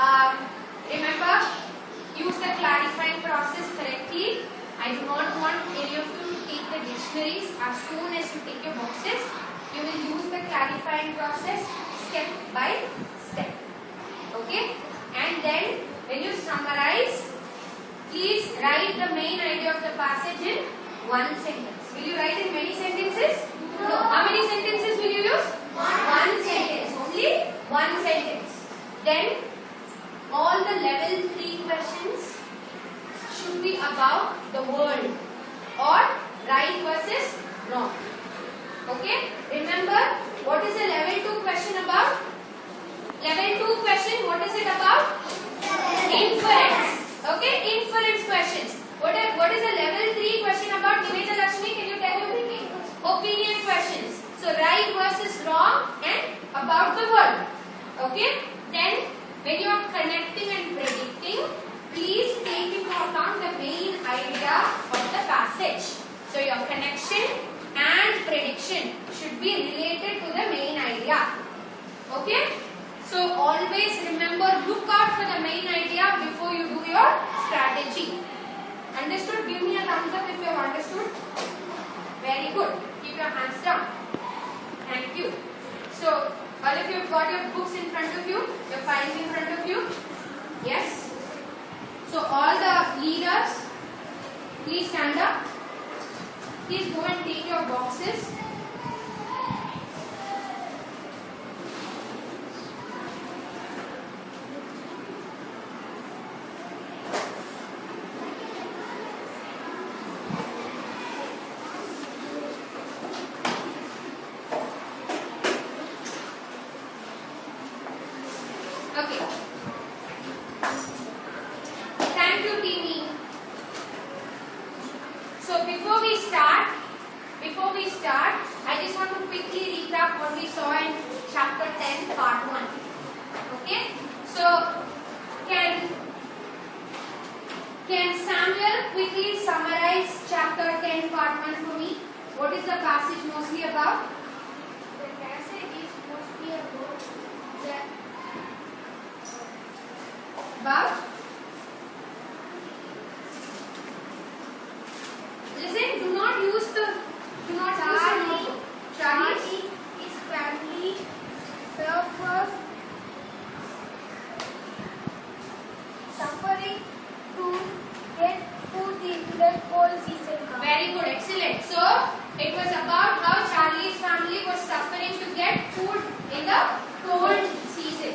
Remember, use the clarifying process correctly. I do not want any of you to take the dictionaries. As soon as you take your boxes, you will use the clarifying process step by step. Okay? And then when you summarize, please write the main idea of the passage in one sentence. Will you write in many sentences? No. How many sentences will you use? One sentence. Only one sentence. Then all the level 3 questions should be about the world or right versus wrong. Okay? Remember, what is a level 2 question about? Level 2 question, what is it about? Inference. Okay? Inference questions. What is a level 3 question about? Nivedha Lakshmi, can you tell me? Opinion questions. So, right versus wrong and about the world. Okay? Then, when you are connecting and predicting, please take into account the main idea of the passage. So, your connection and prediction should be related to the main idea. Okay? So, always remember, look out for the main idea before you do your strategy. Understood? Give me a thumbs up if you have understood. Very good. Keep your hands down. Thank you. So, all of you have got your books in front of you, your files in front of you. Yes? So, all the leaders, please stand up. Please go and take your boxes. Okay. Thank you, Tini. So before we start, I just want to quickly recap what we saw in chapter 10, part 1. Okay? So can Samuel quickly summarize chapter 10, part 1 for me? What is the passage mostly about? The passage is mostly about listen, do not use the Charlie, his family suffering to get food in the cold season. Very good, excellent. So it was about how Charlie's family was suffering to get food in the cold season.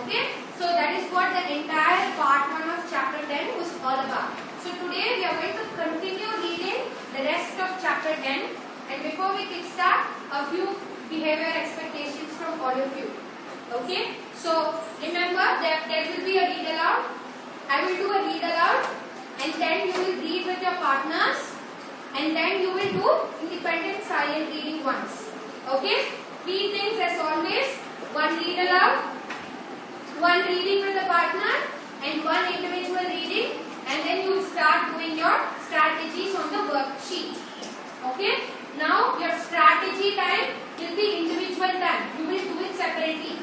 Okay? So that is what the entire part 1 of chapter 10 was all about. So today we are going to continue reading the rest of chapter 10, and before we kick start, a few behavior expectations from all of you. Okay? So remember that there will be a read aloud. I will do a read aloud, and then you will read with your partners, and then you will do independent silent reading once. Okay? 3 things as always: 1 read aloud, 1 reading with a partner, and 1 individual reading, and then you start doing your strategies on the worksheet. Okay? Now your strategy time will be individual time. You will do it separately.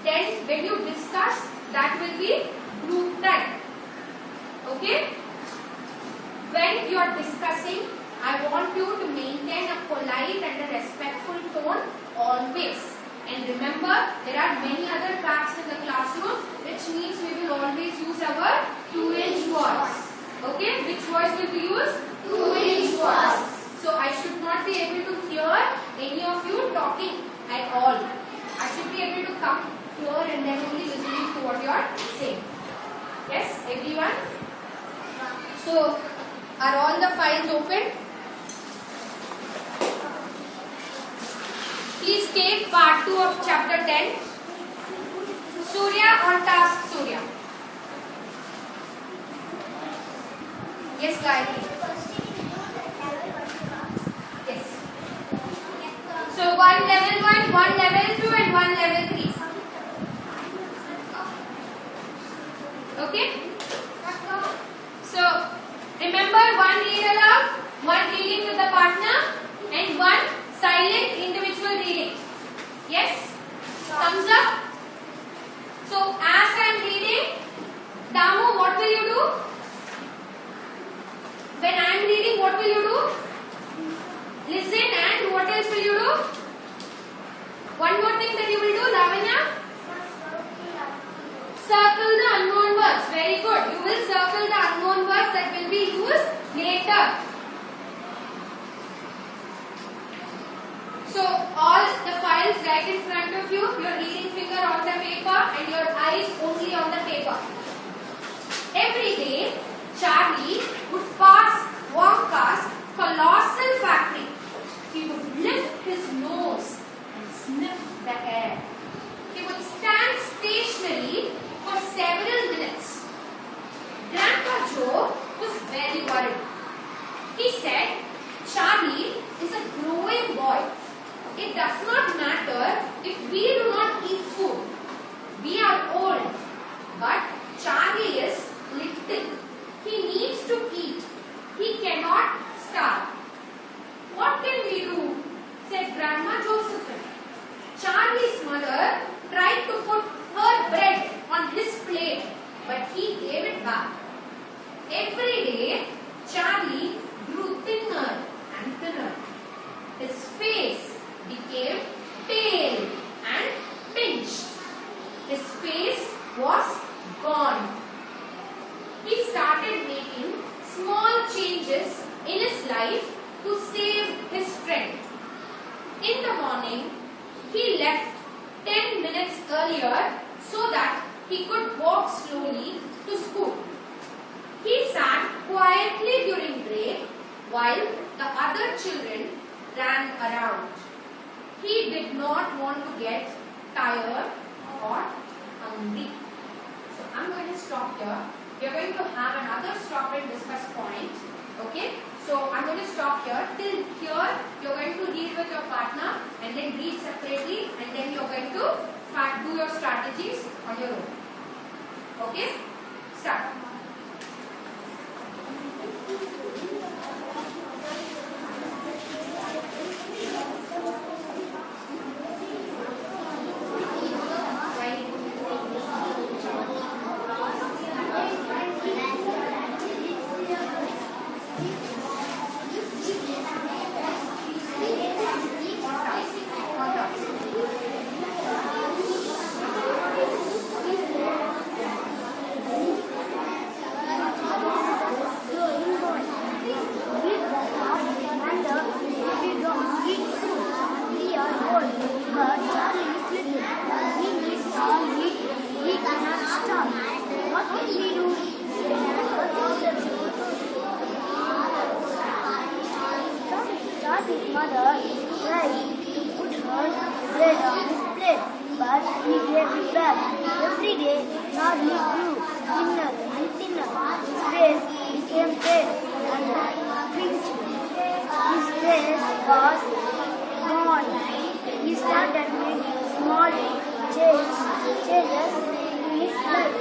Then when you discuss, that will be group time. Okay? When you are discussing, I want you to maintain a polite and a respectful tone always. And remember, there are many other packs in the classroom, which means we will always use our 2-inch words. Okay? Which words will we use? 2-inch words. So I should not be able to hear any of you talking at all. I should be able to come here and then only listening to what you are saying. Yes, everyone? So, are all the files open? Please take part 2 of chapter 10. Surya on task, Surya. Yes, Gayatri. Yes. So, 1 level 1, 1 level 2 and 1 level 3. Okay? So, remember 1 read aloud, 1 reading with the partner, and 1 silent individual reading. Yes? Thumbs up. So, as I am reading, Damu, what will you do? When I am reading, what will you do? Listen, and what else will you do? One more thing that you will do, Lavanya. Circle the unknown words. Very good. You will circle the unknown words that will be used later. So all the files right in front of you, your reading finger on the paper and your eyes only on the paper. Every day, Charlie would walk past colossal factory. He would lift his nose and sniff the air. He would stand stationary for several minutes. Grandpa Joe was very worried. He said, Charlie is a growing boy. It does not matter if we do not eat food. We are old, but Charlie is little. He needs to eat. He cannot starve. What can we do? Said Grandma Josephine. Charlie's mother tried to put her bread on his plate, but he gave it back. Every day, Charlie grew thinner and thinner. His face became pale and pinched. His face was gone. He started making small changes in his life to save his strength. In the morning, he left 10 minutes earlier so that he could walk slowly to school. He sat quietly during break while the other children ran around. He did not want to get tired or hungry. So I'm going to stop here. We are going to have another stop and discuss point. Okay? So I'm going to stop here. Till here, you're going to read with your partner and then read separately, and then you're going to do your strategies on your own. Okay? Start. His mother tried to put her bread on his plate, but he gave it back. Every day, Charlie grew thinner and thinner. His face became pale and pinched. His face was gone. He started making small changes in his life.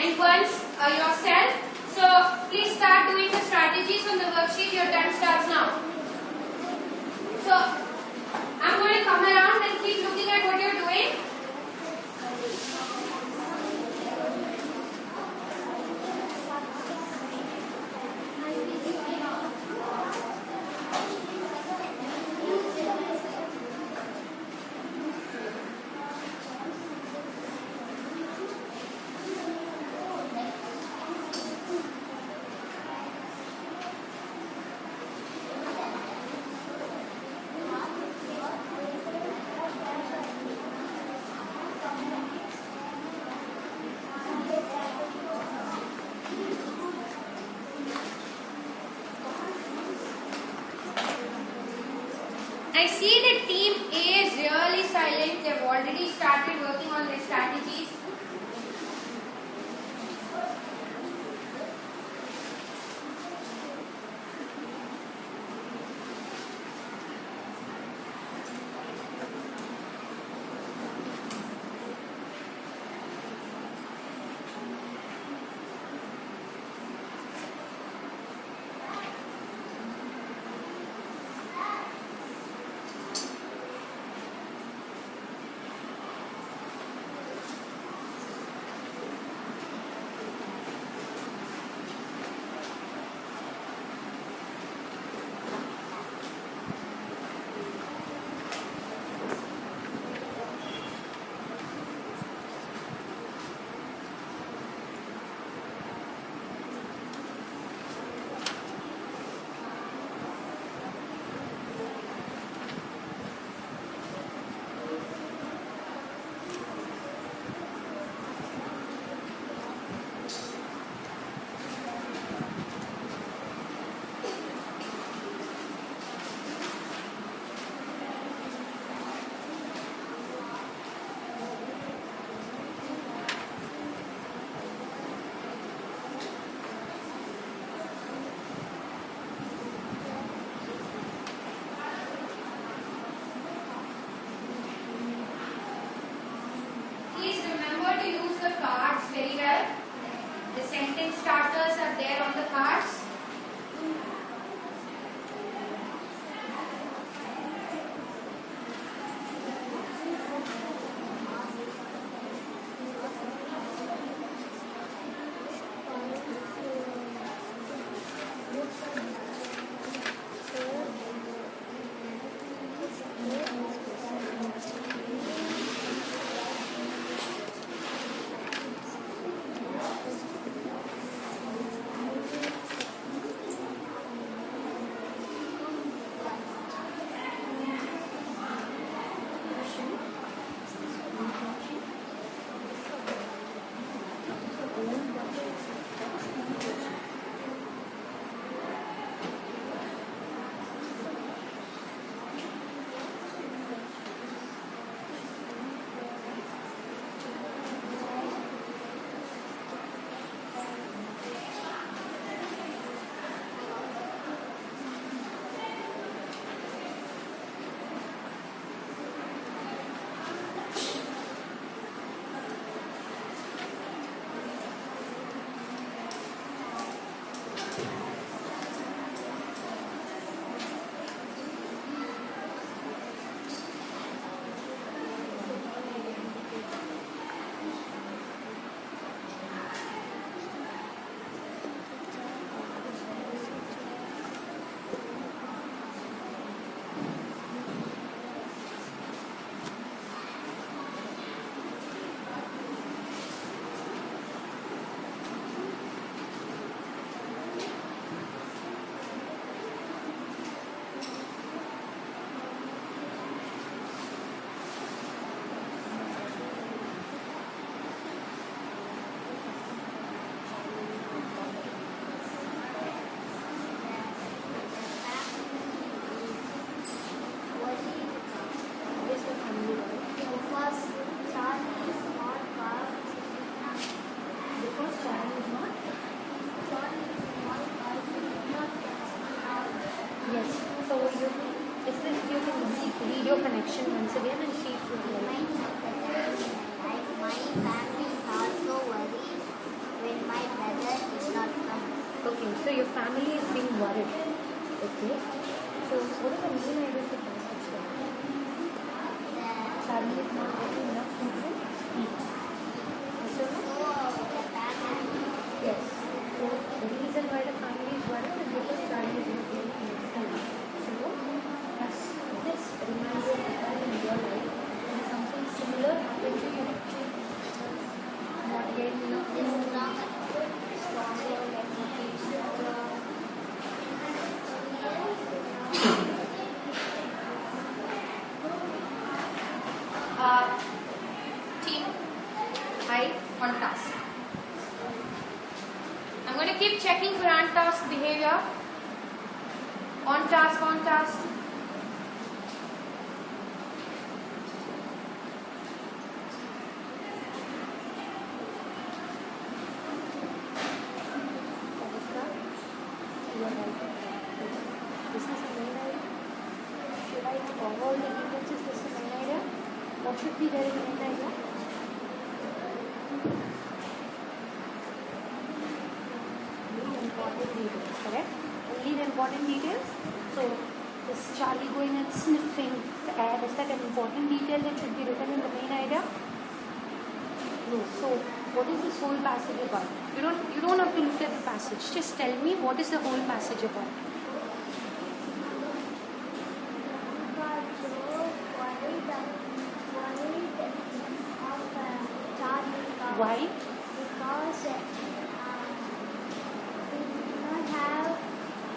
and once yourself. So please start doing the strategies on the worksheet. Your turn starts now. So I'm going to come around and keep looking at what you're doing. I see that team A is really silent. They've already started working on their strategies. Please remember to use the cards very well. The sentence starters are there on the cards. video connection once again and see if you My family also worries Okay, so your family is being worried. Okay. So what is the main idea of the passage here? Family is not getting enough food to eat. So, yes. So the reason why the family is worried is because family is not getting enough food. So as this reminds you that in your life, when something similar happened to you, not getting enough food, stronger, team, I on task. I'm going to keep checking for on task behavior. On task, on task. This is the main idea. Should I cover the details? Is this the main idea? What should be there in the main idea? Only the important details, correct? Only the important details. So, this Charlie going and sniffing the air, is that an important detail that should be written in the main idea? No. So, what is this whole passage about? You don't have to look at the passage. Just tell me what is the whole passage about. Why? Because we do not have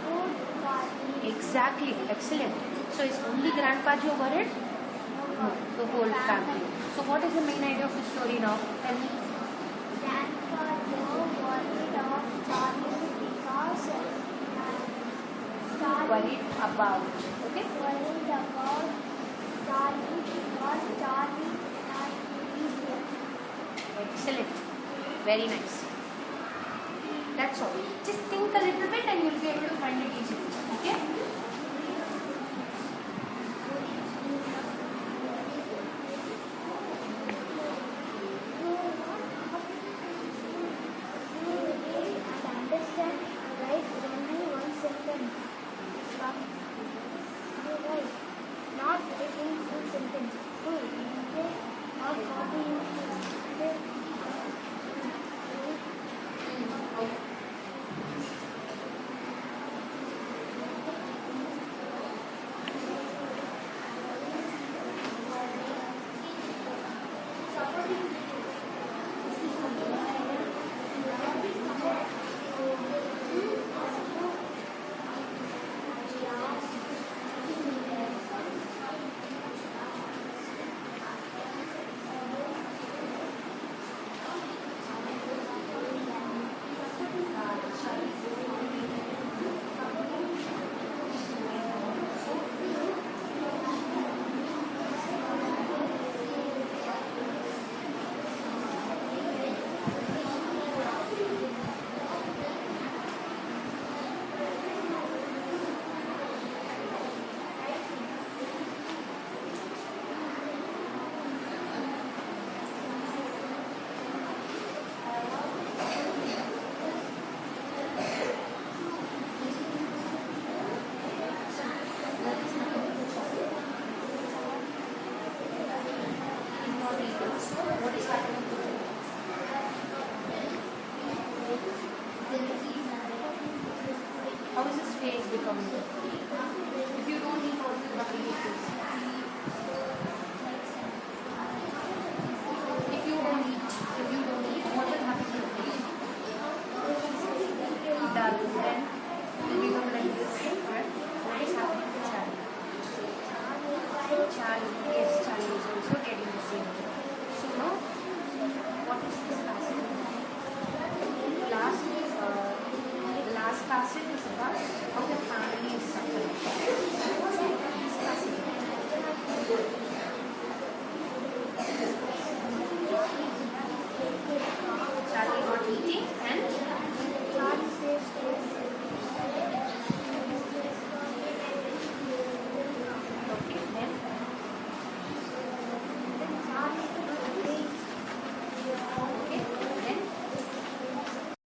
food for him. Exactly. Excellent. So is only grandpa you're worried? No. The whole family. So what is the main idea of the story now? Tell me. Grandpa Joe worried of Charlie because Charlie Worried about. Okay. worried about Charlie because Charlie cannot eat him. Excellent. Very nice. That's all. Just think a little bit and you'll be able to find it easily. Okay? And understand, write only one sentence. Right. Not writing full sentence. Full. Okay? Not copying. Okay? What is happening to you? How is his face becoming? If you don't eat, what will happen to his face? If you don't eat, what will happen to your face? Dull. Then it will become like this. Right? What is happening to Charlie? Charlie is also getting the same. So now